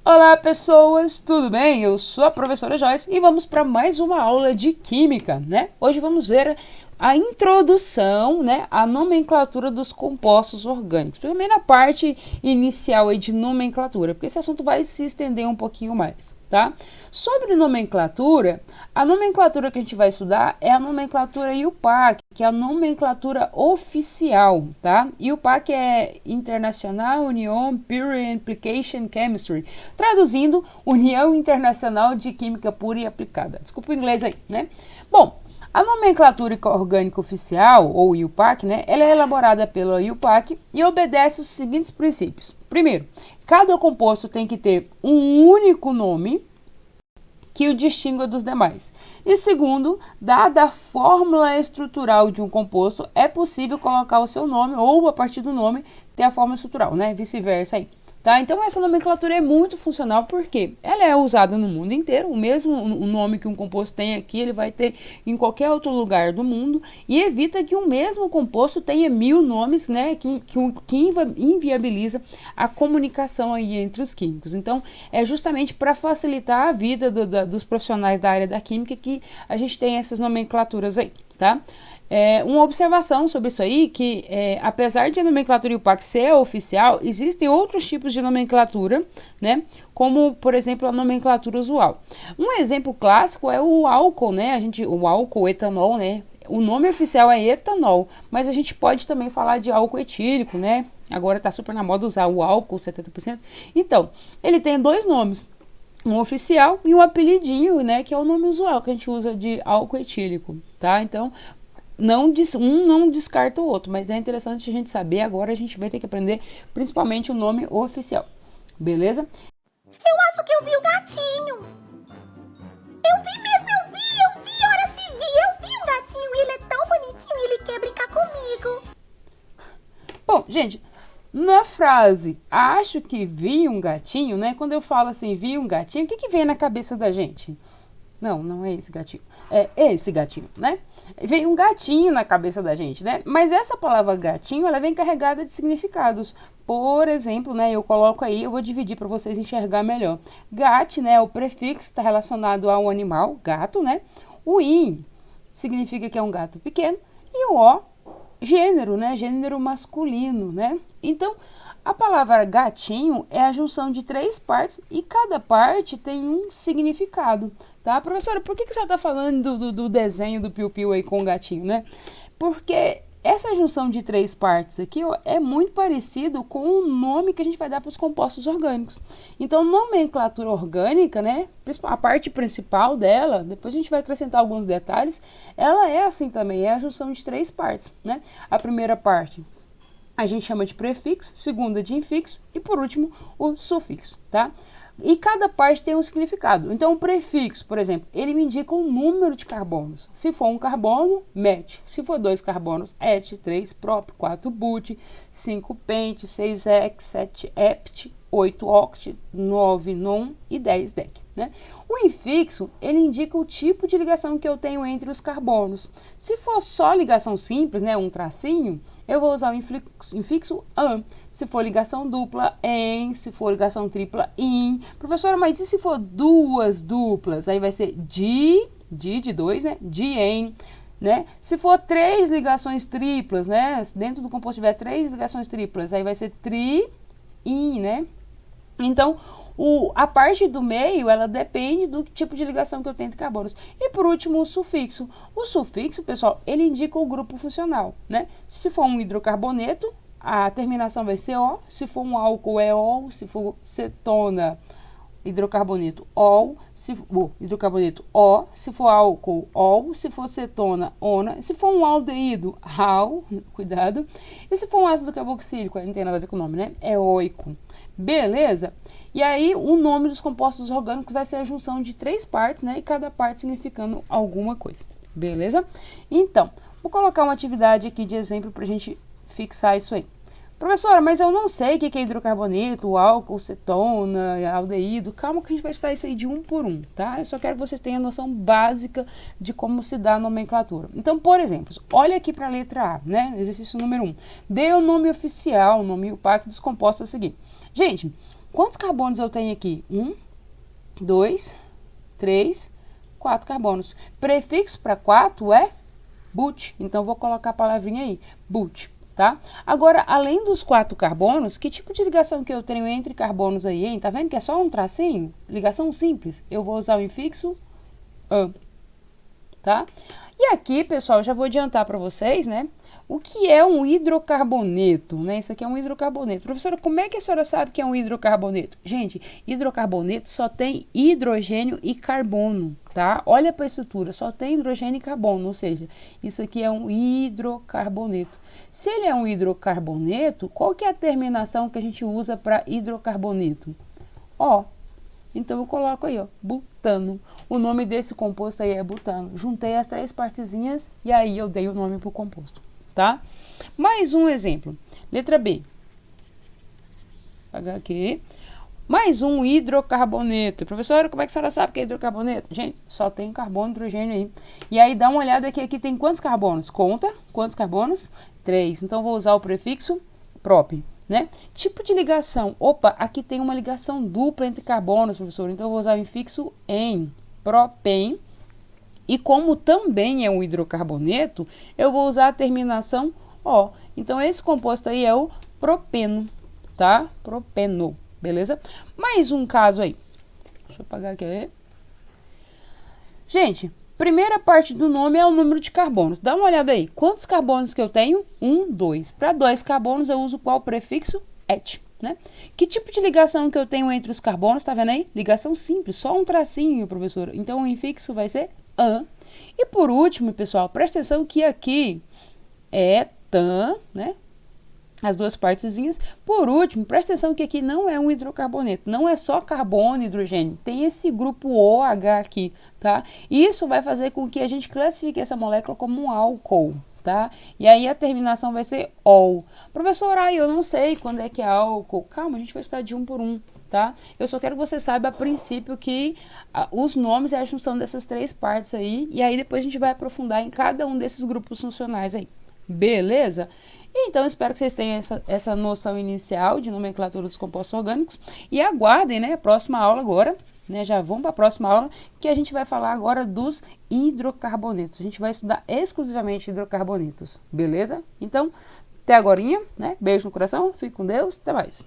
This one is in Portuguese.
Olá pessoas, tudo bem? Eu sou a professora Joyce e vamos para mais uma aula de Química, né? Hoje vamos ver a introdução, né, à nomenclatura dos compostos orgânicos, primeiro na parte inicial aí de nomenclatura, porque esse assunto vai se estender um pouquinho mais, tá? Sobre nomenclatura, a nomenclatura que a gente vai estudar é a nomenclatura IUPAC, que é a nomenclatura oficial, tá? IUPAC é International Union Pure Application Chemistry, traduzindo União Internacional de Química Pura e Aplicada. Desculpa o inglês aí, né? Bom, a nomenclatura orgânica oficial, ou IUPAC, né, ela é elaborada pela IUPAC e obedece os seguintes princípios. Primeiro, cada composto tem que ter um único nome que o distingua dos demais. E segundo, dada a fórmula estrutural de um composto, é possível colocar o seu nome ou a partir do nome ter a fórmula estrutural, né? Vice-versa aí. Tá? Então essa nomenclatura é muito funcional porque ela é usada no mundo inteiro, o mesmo o nome que um composto tem aqui, ele vai ter em qualquer outro lugar do mundo e evita que o mesmo composto tenha 1000 nomes, né, que inviabiliza a comunicação aí entre os químicos. Então é justamente para facilitar a vida dos profissionais da área da química que a gente tem essas nomenclaturas aí, tá? Uma observação sobre isso aí, que apesar de a nomenclatura IUPAC ser oficial, existem outros tipos de nomenclatura, né? Como, por exemplo, a nomenclatura usual. Um exemplo clássico é o álcool, né? O álcool, o etanol, né? O nome oficial é etanol, mas a gente pode também falar de álcool etílico, né? Agora está super na moda usar o álcool 70%. Então, ele tem dois nomes. Um oficial e um apelidinho, né? Que é o nome usual que a gente usa de álcool etílico, tá? Então, um não descarta o outro, mas é interessante a gente saber. Agora a gente vai ter que aprender principalmente o nome oficial, beleza? Eu acho que eu vi o gatinho. Eu vi mesmo, ora se vi. Eu vi um gatinho e ele é tão bonitinho e ele quer brincar comigo. Bom, gente, na frase acho que vi um gatinho, né? Quando eu falo assim, vi um gatinho, o que vem na cabeça da gente? Não é esse gatinho. É esse gatinho, né? Vem um gatinho na cabeça da gente, né? Mas essa palavra gatinho, ela vem carregada de significados. Por exemplo, né? Eu coloco aí, eu vou dividir para vocês enxergar melhor. Gat, né? O prefixo está relacionado ao animal, gato, né? O in significa que é um gato pequeno. E o o, gênero, né? Gênero masculino, né? Então, a palavra gatinho é a junção de 3 partes e cada parte tem um significado, tá? Professora, por que a senhora está falando do desenho do piu-piu aí com o gatinho, né? Porque essa junção de 3 partes aqui, ó, é muito parecido com o nome que a gente vai dar para os compostos orgânicos. Então, nomenclatura orgânica, né? A parte principal dela, depois a gente vai acrescentar alguns detalhes, ela é assim também, é a junção de 3 partes, né? A primeira parte a gente chama de prefixo, segunda de infixo e por último o sufixo, tá? E cada parte tem um significado. Então o prefixo, por exemplo, ele me indica um número de carbonos. Se for um carbono, met. Se for 2 carbonos, et, 3 prop, 4 but, 5 pent, 6 hex, 7 hept, 8 oct, 9 non e 10 dec, né? O infixo, ele indica o tipo de ligação que eu tenho entre os carbonos. Se for só ligação simples, né, um tracinho, eu vou usar o infixo an. Se for ligação dupla, en. Se for ligação tripla, in. Professora, mas e se for duas duplas? Aí vai ser de 2, né? De en, né? Se for 3 ligações triplas, né? Dentro do composto tiver 3 ligações triplas, aí vai ser tri, in, né? Então, a parte do meio, ela depende do tipo de ligação que eu tenho entre carbonos. E por último, o sufixo. O sufixo, pessoal, ele indica o grupo funcional, né? Se for um hidrocarboneto, a terminação vai ser O. Se for um álcool, é OL. Se for cetona, hidrocarboneto, OL. Hidrocarboneto, O. Se for álcool, OL. Se for cetona, ONA. Se for um aldeído, HAL, cuidado. E se for um ácido carboxílico, aí não tem nada a ver com o nome, né? É OICO. Beleza? E aí, o nome dos compostos orgânicos vai ser a junção de 3 partes, né? E cada parte significando alguma coisa. Beleza? Então, vou colocar uma atividade aqui de exemplo para a gente fixar isso aí. Professora, mas eu não sei o que é hidrocarboneto, álcool, cetona, aldeído. Calma que a gente vai estudar isso aí de um por um, tá? Eu só quero que vocês tenham a noção básica de como se dá a nomenclatura. Então, por exemplo, olha aqui para a letra A, né? Exercício número 1. Dê o nome oficial, o nome IUPAC dos compostos a seguir. Gente, Quantos carbonos eu tenho aqui? 1, 2, 3, 4 carbonos. Prefixo para 4 é but. Então, eu vou colocar a palavrinha aí, but, tá? Agora, além dos 4 carbonos, que tipo de ligação que eu tenho entre carbonos aí, hein? Tá vendo que é só um tracinho? Ligação simples. Eu vou usar o infixo an, tá? E aqui, pessoal, já vou adiantar para vocês, né? O que é um hidrocarboneto, né? Isso aqui é um hidrocarboneto. Professora, como é que a senhora sabe que é um hidrocarboneto? Gente, hidrocarboneto só tem hidrogênio e carbono, tá? Olha para a estrutura, só tem hidrogênio e carbono, ou seja, isso aqui é um hidrocarboneto. Se ele é um hidrocarboneto, qual que é a terminação que a gente usa para hidrocarboneto? Ó. Então, eu coloco aí, ó, butano. O nome desse composto aí é butano. Juntei as 3 partezinhas e aí eu dei o nome para o composto, tá? Mais um exemplo. Letra B. Vou apagar aqui. Mais um hidrocarboneto. Professora, como é que a senhora sabe que é hidrocarboneto? Gente, só tem carbono e hidrogênio aí. E aí, dá uma olhada aqui. Aqui tem quantos carbonos? Conta. Quantos carbonos? 3. Então, vou usar o prefixo prop. Né? Tipo de ligação. Opa, aqui tem uma ligação dupla entre carbonos, professor. Então, eu vou usar o infixo em propen. E como também é um hidrocarboneto, eu vou usar a terminação O. Então, esse composto aí é o propeno, tá? Propeno, beleza? Mais um caso aí. Deixa eu apagar aqui. Gente, primeira parte do nome é o número de carbonos. Dá uma olhada aí. Quantos carbonos que eu tenho? 1, 2. Para 2 carbonos, eu uso qual prefixo? Et, né? Que tipo de ligação que eu tenho entre os carbonos? Tá vendo aí? Ligação simples, só um tracinho, professor. Então, o infixo vai ser an. E por último, pessoal, presta atenção que aqui é tan, né? As 2 partezinhas. Por último, presta atenção que aqui não é um hidrocarboneto, não é só carbono e hidrogênio, tem esse grupo OH aqui, tá? Isso vai fazer com que a gente classifique essa molécula como um álcool, tá? E aí a terminação vai ser ol. Professor, eu não sei quando é que é álcool. Calma, a gente vai estudar de um por um, tá? Eu só quero que você saiba a princípio que os nomes é a junção dessas 3 partes aí, e aí depois a gente vai aprofundar em cada um desses grupos funcionais aí. Beleza? Então, espero que vocês tenham essa noção inicial de nomenclatura dos compostos orgânicos e aguardem, né, a próxima aula agora, né, já vamos para a próxima aula, que a gente vai falar agora dos hidrocarbonetos. A gente vai estudar exclusivamente hidrocarbonetos, beleza? Então, até agorinha, né, beijo no coração, fique com Deus, até mais.